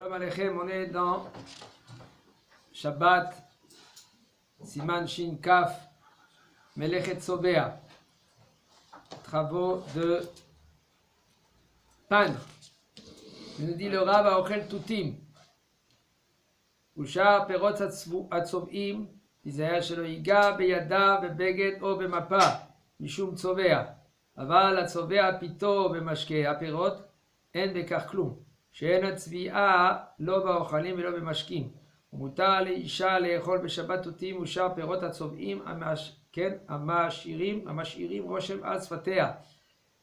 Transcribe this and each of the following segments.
Shalom Aleichem, on est dans Shabbat, Siman Shin Kaf, Melechet Sobea, travaux de peindre. Il nous dit le Rav Aochel Tutim, Ushar Perot Atzovim, Isaïa Shelo Yiga Beyada Bebeged O Bemapa, Mishum Tzovea, Aval Atzovea Pito Bemashke Aperot, En Bekach Klum. שאין הצביעה לא באוכלים ולא במשקים. ומותר לאישה לאכול בשבת תותים ושאר פירות הצובעים המשאירים רושם על שפתיה.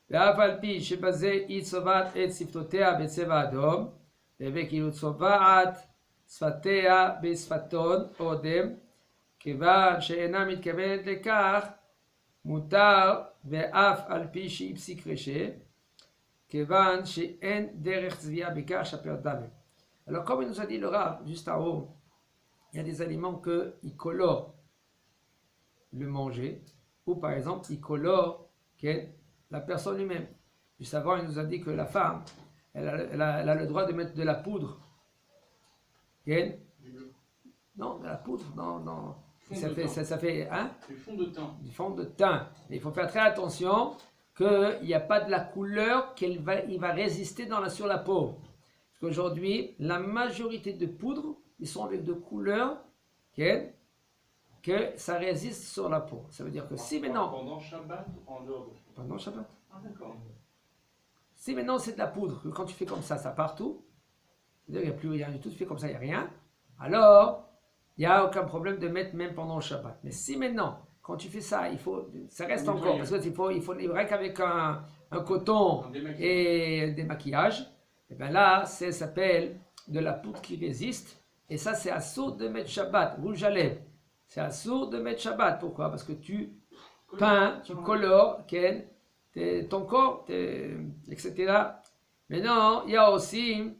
ואף על פי שבזה היא צובעת את שפתותיה בצבע אדום, וכאילו צובעת שפתיה בשפתון אודם, כיוון שאינה מתכוונת לכך, מותר ואף על פי שהיא פסיק רשע, Kevan chez en derech tzvia bekar chaper dame. Alors comme il nous a dit le Rav juste en haut, il y a des aliments qui colorent le manger, ou par exemple ils colorent la personne lui-même. Juste avant il nous a dit que la femme, elle a le droit de mettre de la poudre. Non, de la poudre, non. Ça fait hein? Du fond de teint. Du fond de teint. Mais il faut faire très attention qu'il n'y a pas de la couleur qu'il va résister sur la peau. Parce qu'aujourd'hui, la majorité de poudres, ils sont avec de couleurs que ça résiste sur la peau. Ça veut dire que si maintenant... Pendant Shabbat ou en dehors de Shabbat? Pendant Shabbat. Ah d'accord. Si maintenant c'est de la poudre, que quand tu fais comme ça partout, c'est-à-dire qu'il n'y a plus rien du tout, tu fais comme ça, il n'y a rien, alors il n'y a aucun problème de mettre même pendant le Shabbat. Mais si maintenant... Quand tu fais ça, ça reste encore, parce qu'il faut rien qu'avec un coton et un démaquillage, et bien là, ça s'appelle de la poudre qui résiste, et ça c'est assourd de mettre Shabbat, rouge à lèvres. C'est assourd de mettre Shabbat, pourquoi? Parce que tu peins, tu colores ton corps, etc. Mais non, il y a aussi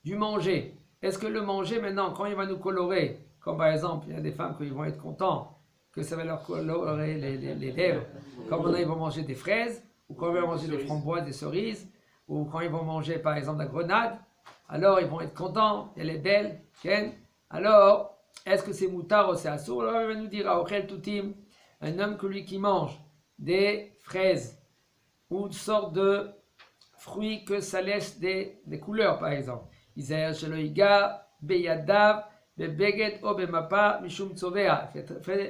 du manger. Est-ce que le manger maintenant, quand il va nous colorer, comme par exemple, il y a des femmes qui vont être contents, que ça va leur colorer les lèvres, comme maintenant ils vont manger des fraises, ou quand ils vont manger des framboises, des cerises, ou quand ils vont manger par exemple la grenade, alors ils vont être contents, elle est belle, alors est-ce que c'est moutard ou c'est assourd? Alors il va nous dire, Aochel Tutim, un homme que lui qui mange des fraises, ou une sorte de fruits que ça laisse des couleurs par exemple, Isaïa Shelo Yiga Beyadav, Fais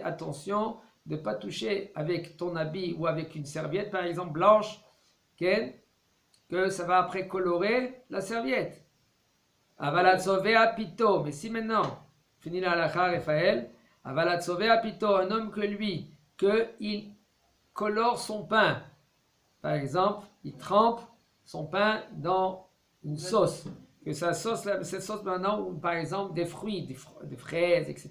attention de ne pas toucher avec ton habit ou avec une serviette, par exemple blanche, que ça va après colorer la serviette. Avalatzovea pito, mais si maintenant, fini la halakha Raphaël, Avalatzovea pito, un homme que lui, qu'il colore son pain, par exemple, il trempe son pain dans une sauce. Que cette sauce maintenant, ou par exemple des fruits, des fraises, etc.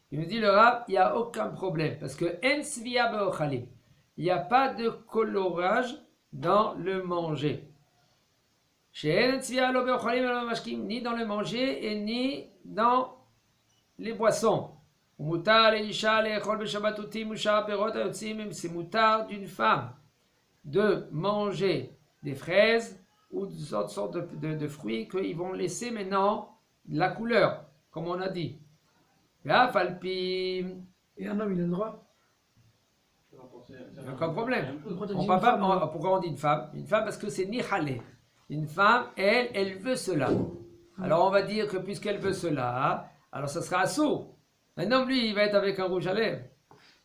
Il nous dit le Rav, il n'y a aucun problème, parce que en svia be'ochalim, il n'y a pas de colorage dans le manger. Chez en svia lo be'ochalim ni dans le manger et ni dans les boissons. C'est moutard d'une femme de manger des fraises ou d'autres sortes de fruits qu'ils vont laisser maintenant la couleur, comme on a dit. Et un homme, il a le droit? Il n'y a aucun problème. Pourquoi on dit une femme? Une femme parce que c'est nihale. Une femme, elle veut cela. Alors on va dire que puisqu'elle veut cela, alors ça sera assourd. Un homme, lui, il va être avec un rouge à lèvres.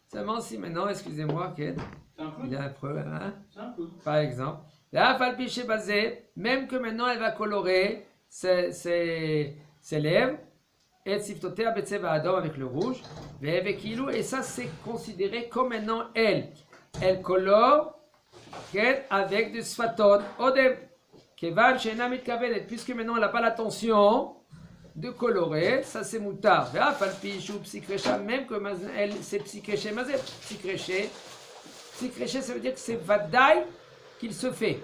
Seulement si maintenant, excusez-moi, il y a un problème, hein? Par exemple. Même que maintenant elle va colorer ses lèvres, et siftotea betseva adom avec le rouge, et ça c'est considéré comme maintenant elle colore avec du sfaton odem, puisque maintenant elle n'a pas l'intention de colorer, ça c'est moutard. Même que elle c'est psychréché, psychréché ça veut dire que c'est vadaï qu'il se fait.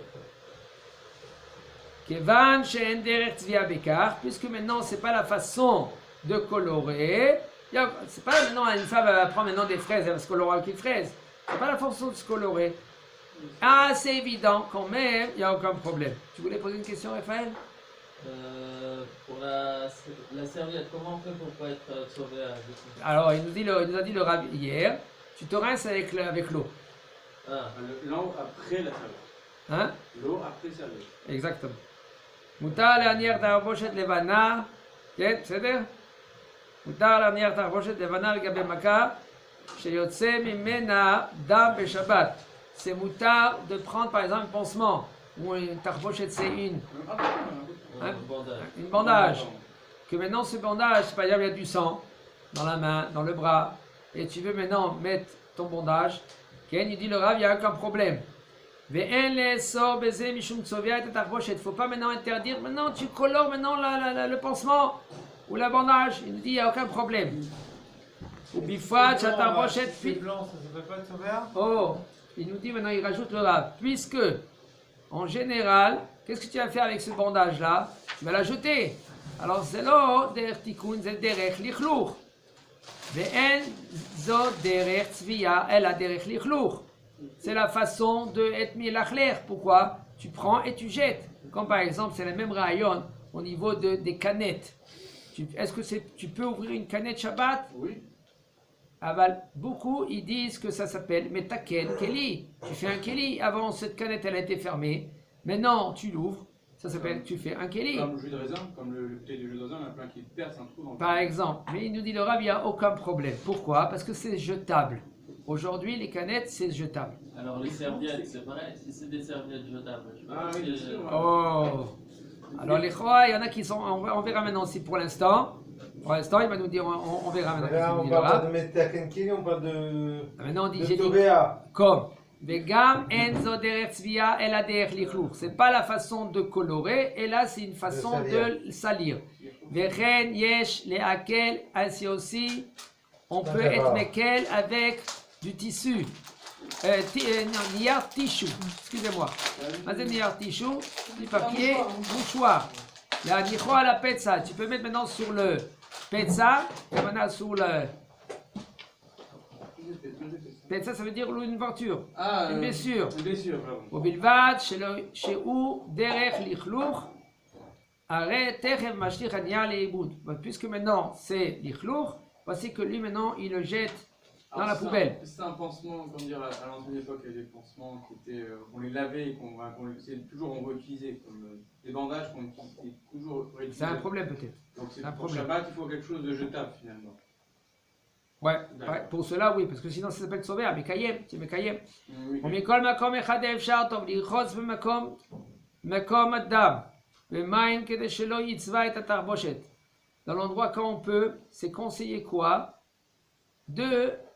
Puisque maintenant c'est pas la façon de colorer, c'est pas maintenant une femme va prendre maintenant des fraises, elle va se colorer avec une fraise. C'est pas la façon de se colorer. Ah, c'est évident quand même, il n'y a aucun problème. Tu voulais poser une question, Raphaël? Pour la serviette, comment on fait pour pas être sauvé du coup? Alors, il nous a dit le Rav hier, tu te rinces avec l'eau. Ah, L'eau après la serviette. Hein? L'eau après serviette. exactement. מותר להניח תחבושת לבנה, כן, בסדר? מותר להניח תחבושת לבנה לגבי מכה שיוצא ממנה דם בשבת. C'est moutar de prendre par exemple un pansement ou une tarbochet, c'est un bandage. une bandage. Que maintenant ce bandage, par exemple, il y a du sang dans la main, dans le bras, et tu veux maintenant mettre ton bandage, Ken, il dit le Rav, il n'y a aucun problème. Il ne faut pas maintenant interdire, maintenant tu colores maintenant le pansement ou la bandage. Il nous dit il n'y a aucun problème. Ou bifat, tarbochet, C'est blanc, ça ne fait pas de sauver? oh, il nous dit maintenant, il rajoute le Rav, puisque en général, qu'est-ce que tu vas faire avec ce bandage-là? Tu vas la jeter. Alors, c'est là, derrière tikkun, c'est derrière l'ichlur. Ve'en zo derrière tzviya, elle a derrière l'ichlur. C'est la façon de être mis l'achler. Pourquoi? Tu prends et tu jettes. Comme par exemple, c'est le même rayon au niveau des canettes. Est-ce que tu peux ouvrir une canette Shabbat? Oui. Beaucoup ils disent que ça s'appelle metaken keli. Tu fais un keli. Avant cette canette elle a été fermée. Maintenant tu l'ouvres. Ça s'appelle tu fais un keli. Comme le jus de raisin, comme le bouteille de jus de raisin, il y en a plein qui percent un trou dans le. Par exemple. Mais il nous dit le Rav, il n'y a aucun problème. Pourquoi? Parce que c'est jetable. Aujourd'hui les canettes c'est jetable. Alors les serviettes, c'est pareil, si c'est des serviettes jetables. Je Ah pense oui, que- bien sûr. Oh. Alors les rois, il y en a qui sont. On verra maintenant si pour l'instant. Pour l'instant il va nous dire on verra maintenant. Là, qu'est-ce qu'il on nous dit, le parle Rav. pas de Metakenkili, on parle de. Maintenant on dit de j'ai dit Tobéa. comme Vegam enzo derech tzviya el derech lichlur. C'est pas la façon de colorer, et là c'est une façon de salir. Vechen yesh leakel, ainsi aussi on peut être mekel avec du tissu. Niar tissu, excusez-moi. Mazé niar tissu, du papier, mouchoir. La nicho à la petza, tu peux mettre maintenant sur le petza, et maintenant sur le. Petza, ça veut dire une voiture. Ah, Une blessure. Une blessure, pardon. ובלבד שהוא דרך לכלוך, הרי תכף משליך הנייר לאיבוד. Puisque maintenant c'est לכלוך, voici que lui maintenant il le jette dans la poubelle. C'est un pansement, comme dire, à l'ancienne époque, il y avait des pansements qui étaient, on les lavait et c'est toujours on réutilisait, comme des bandages qu'on utilisait toujours réutilisés. C'est un problème peut-être. Donc c'est un pour problème. Shabbat, il faut quelque chose de jetable finalement. Ouais, D'accord. ouais, pour cela oui, parce que sinon ça s'appelle sauver, מקיים, c'est מקיים. Oui. ומכל מקום אחד אפשר טוב לרחוץ במקום הדם, במים כדי שלא יצבע את התחבושת. Dans l'endroit quand on peut, c'est conseiller quoi?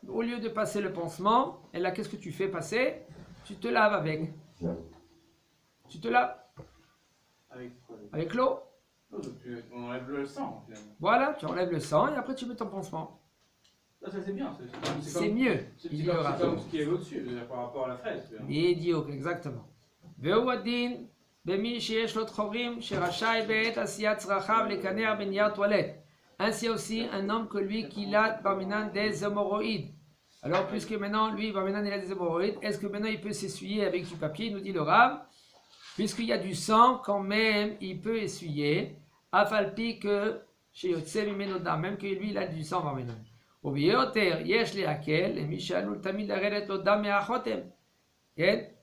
Au lieu de passer le pansement, et là qu'est-ce que tu fais passer? Tu te laves avec. Tu te laves Avec quoi? avec l'eau. Oh, donc, on enlève le sang finalement. Voilà, tu enlèves le sang et après tu mets ton pansement. Ça c'est bien. C'est mieux. C'est Il y aura. comme ce qui est au-dessus, par rapport à la fraise. בדיוק, exactement. והוא הדין במי שיש לו חורים שרשאי בעת עשיית צרכיו לקנח בנייר טואלט. Ainsi aussi un homme que lui qui a Barminan des hémorroïdes. Alors puisque maintenant lui Barminan il a des hémorroïdes, est-ce que maintenant il peut s'essuyer avec du papier? Il nous dit le Rav, puisqu'il y a du sang quand même il peut essuyer. Afalpi que chez Yotse Mimeno Dam, même que lui il a du sang Barminan. וביותר יש להקל למי שעלול תמיד לרדת לו דם מהחותם.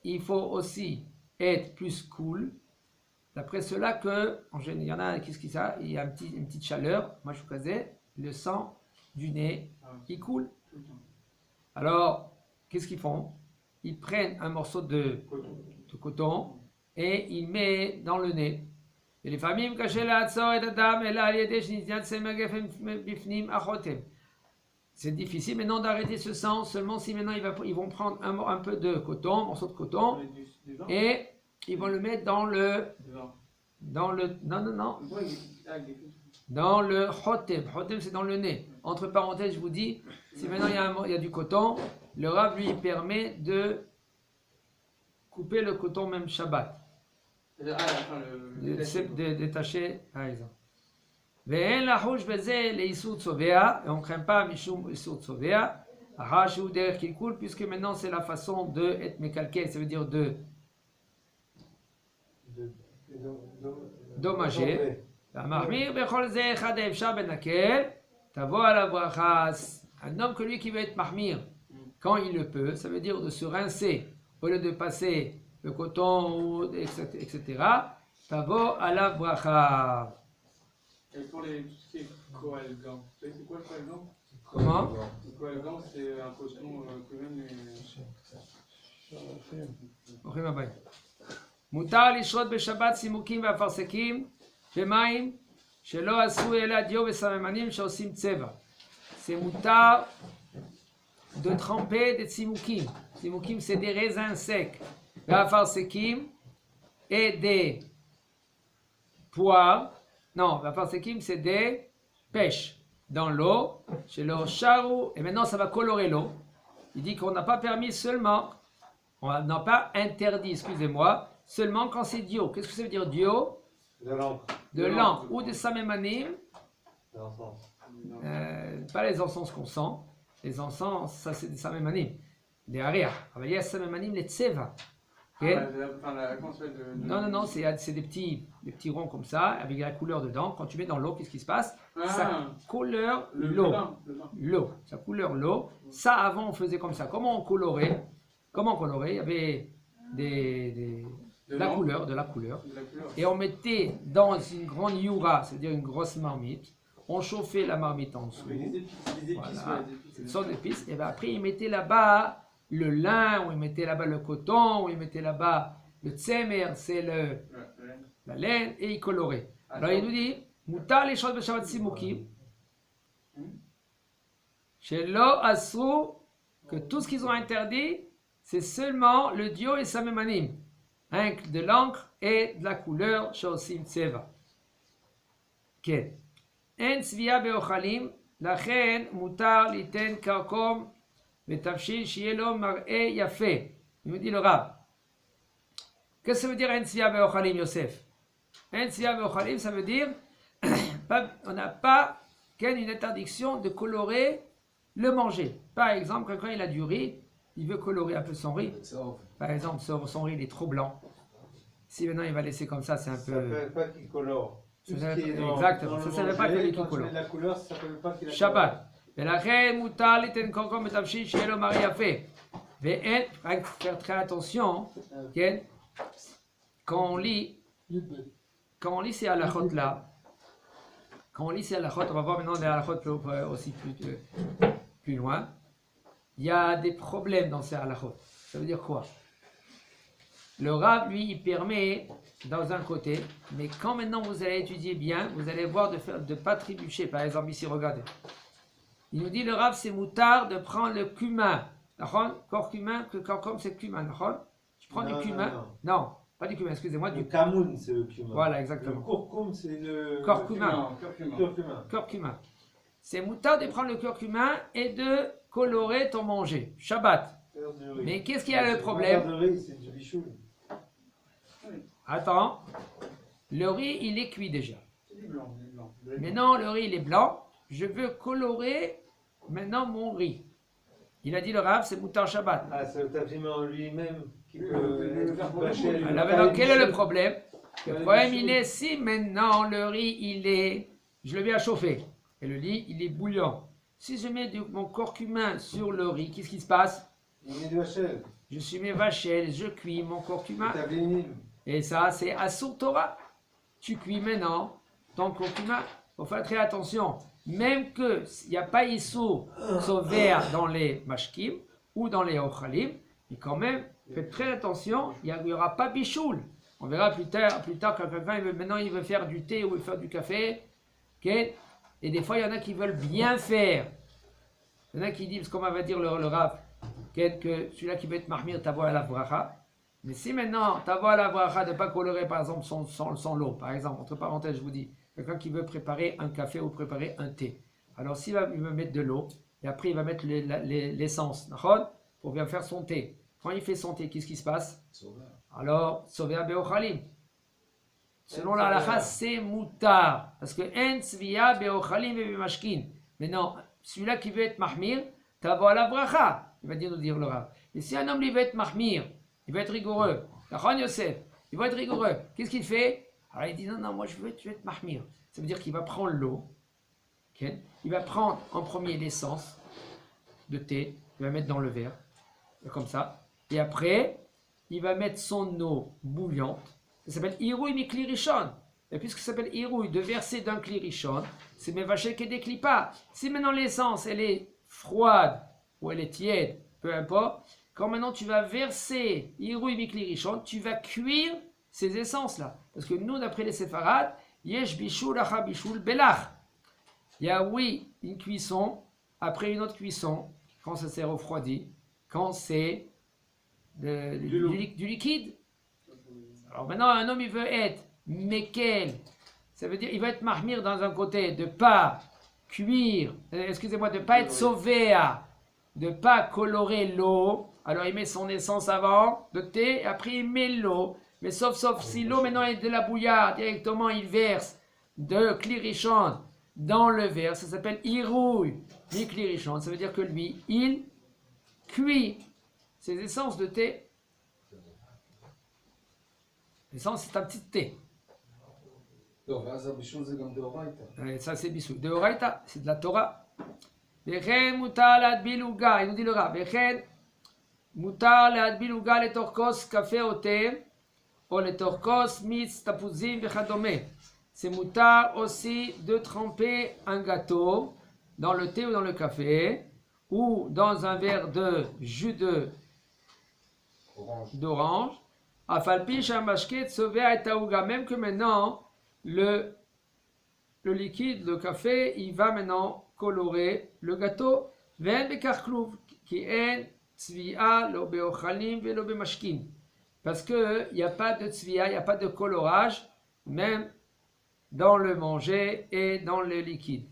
Il faut aussi être plus cool. D'après cela que, en général, il y en a, qu'est-ce qu'il y a? Il y a une petite chaleur. Moi je faisais le sang du nez qui coule. Alors, qu'est-ce qu'ils font? Ils prennent un morceau de coton et ils mettent dans le nez. Et les familles קשה לעצור את הדם אלא על ידי שנתינת צמר גפן בפנים החותם. C'est difficile maintenant d'arrêter ce sang seulement si maintenant ils vont prendre un peu de coton, un morceau de coton, et ils vont le mettre dans le chotem. Chotem c'est dans le nez. Entre parenthèses, je vous dis, si maintenant il y a du coton, le Rav lui permet de couper le coton même Shabbat. De détacher par exemple. ואין לחוש בזה לאיסור צובע, et on ne craint pas משום איסור צובע, אחר שהוא דרך קלקול, puisque maintenant c'est la façon de être mécalqué, ça veut dire endommagé. Mahmir bechol ze echad efshar ben hakel, tavo à la bracha. Un homme que lui qui veut être mahmir, quand il le peut, ça veut dire de se rincer au lieu de passer le coton, etc. Tavo à la bracha. Et pour tout ce qui est coalgan, c'est quoi le coalgan? Comment? Le coalgan, c'est un coton que même ברוכים הבאים. מותר לשרות בשבת צימוקים ואפרסקים במים שלא עשו אלא דיו וסממנים שעושים צבע. C'est moutar de tremper des tzimoukim. Tzimoukim, c'est des raisins secs. Vafarsekim et des poires. Non, vafarsekim, c'est des pêches dans l'eau. Chez le charou. Et maintenant, ça va colorer l'eau. Il dit qu'on n'a pas permis seulement, on n'a pas interdit, excusez-moi, seulement quand c'est dio. Qu'est-ce que ça veut dire dio? De l'encre. De l'encre ou de samemanim. De l'encens. Pas les encens qu'on sent. Les encens, ça c'est des samemanim. Des arias. Il y a samemanim, les tseva. Okay? Non, c'est des petits ronds comme ça, avec la couleur dedans. Quand tu mets dans l'eau, qu'est-ce qui se passe? Ça couleur l'eau. L'eau. Ça couleur l'eau. Ça, avant, on faisait comme ça. Comment on colorait? Il y avait de la couleur. Et on mettait dans une grande youra, c'est-à-dire une grosse marmite. On chauffait la marmite en dessous. Des épices, Voilà. C'est une sorte d'épices. Et bien après, ils mettaient là-bas le lin, ou ils mettaient là-bas le coton, ou ils mettaient là-bas le tsemer, c'est la laine, et ils coloraient. Alors il nous dit, Moutar les choses de Shabbat Simukim, chez Lo Asru, que tout ce qu'ils ont interdit, c'est seulement le dio et samemanim, hein, de l'encre et de la couleur, Shosim Tseva. כן. אין צביעה באוכלים, לכן מותר ליתן כרכום ותבשיל שיהיה לו מראה יפה. Il me dit le Rav. Qu'est-ce que ça veut dire אין צביעה באוכלים, Yosef? אין צביעה באוכלים, ça veut dire on n'a pas une interdiction de colorer le manger. Par exemple, quand il a du riz, il veut colorer un peu son riz. Par exemple, son riz il est trop blanc. Si maintenant il va laisser comme ça, c'est un peu... Ça ne s'appelle pas qu'il colore. Exactement, ça ne s'appelle pas que les colore. La couleur, ça ne s'appelle pas qu'il a Shabbat. ולכן מותר ליתן קורקום בתבשיל שיהיה לו מראה יפה. ואין, רק faire très attention, כן? Quand on lit ces halachot là, on va voir maintenant des halachot aussi plus loin, il y a des problèmes dans ces halachot. Ça veut dire quoi? Le Rav, lui, il permet dans un côté, mais quand maintenant vous allez étudier bien, vous allez voir de ne pas trébucher. Par exemple, ici, regardez. Il nous dit, le Rav, c'est moutard de prendre le cumin. Curcumin, comme c'est cumin. Tu prends du cumin. Non, pas du cumin, excusez-moi. Le camoun, c'est le cumin. Voilà, exactement. Le curcum, c'est le... Curcumin. C'est moutard de prendre le curcumin et de colorer ton manger. Shabbat. Mais qu'est-ce qu'il y a le problème? C'est du bichoul. Attends, le riz il est cuit déjà. Il est blanc. Mais non, le riz il est blanc. Je veux colorer maintenant mon riz. Il a dit le Rav, c'est Moutar Shabbat. Ah, c'est le tafima en lui-même qui peut bâcher. Alors quel est le problème? Le problème il est si maintenant le riz je le mets à chauffer et le riz il est bouillant. Si je mets mon curcumin sur le riz, qu'est-ce qui se passe? Il met du vachel. Je suis mes vachelles, je cuis mon curcumin. Et ça, c'est Asur Torah. Tu cuis maintenant ton curcuma. Il faut faire très attention. Même qu'il n'y a pas Issur Sover dans les Mashkim ou dans les Ochalim, mais quand même, faites très attention, il n'y aura pas Bichoul. On verra plus tard quand quelqu'un il veut faire du thé ou il veut faire du café. Okay? Et des fois, il y en a qui veulent bien faire. Il y en a qui disent, comme on va dire le Rav, que celui-là qui veut être mahmir, t'avoue à la bracha. Mais si maintenant, t'avoue à la bracha de ne pas colorer par exemple son lot, par exemple, entre parenthèses, je vous dis, quelqu'un qui veut préparer un café ou préparer un thé. Alors il va mettre de l'eau, et après il va mettre l'essence, pour bien faire son thé. Quand il fait son thé, qu'est-ce qui se passe? Alors, Sover Beochalim. Selon la halakha, c'est moutar. Parce que en tzviya beochalim et bemashkin. Mais non, celui-là qui veut être mahmir, t'avoue à la bracha. Il va nous dire le Rav. Et si un homme lui veut être mahmir, il veut être rigoureux, Yosef, il va être rigoureux. Qu'est-ce qu'il fait? Alors il dit non, moi je veux être mahmir. Ça veut dire qu'il va prendre l'eau, ok? Il va prendre en premier l'essence de thé, il va mettre dans le verre, comme ça, et après, il va mettre son eau bouillante, ça s'appelle Irouï Mikli Rishon. Et puisque ça s'appelle Irouï, de verser d'un Kli Rishon, c'est Mevaché qui décline pas. Si maintenant l'essence, elle est froide, ou elle est tiède, peu importe, quand maintenant tu vas verser Irouï Mikli Rishon, tu vas cuire ces essences-là. Parce que nous, d'après les séfarades, Yesh Bishul Acha Bishul Belach. Il y a, oui, une cuisson, après une autre cuisson, quand ça s'est refroidi, quand c'est du liquide. Alors maintenant, un homme, il veut être Mekel, ça veut dire, il veut être mahmir dans un côté, de pas cuire, excusez-moi, de pas être sauvé, de pas colorer l'eau. Alors il met son essence avant de thé, et après il met l'eau. Mais sauf si l'eau maintenant est de la bouillarde, directement il verse de Kli Rishon dans le verre, ça s'appelle Irouï Mikli Rishon, ça veut dire que lui, il cuit ses essences de thé. L'essence, c'est un petit thé. Ça, c'est Bissou. De Horaïta, c'est de la Torah. Vechen mutar l'adbil uga, il nous dit le Rav. Vechen mutar l'adbil uga le torkos café au thé, ou le torkos mitz tapuzim vechadome. C'est mutar aussi de tremper un gâteau dans le thé ou dans le café, ou dans un verre de jus d'orange. Afalpi shamashket sovea et taouga, même que maintenant le liquide, le café, il va maintenant colorer le gâteau. Ven bekar klouv ki en tzvi'a lo beochalim velo bemashkin, parce que il n'y a pas de tzvi'a, il n'y a pas de colorage, même dans le manger et dans le liquide.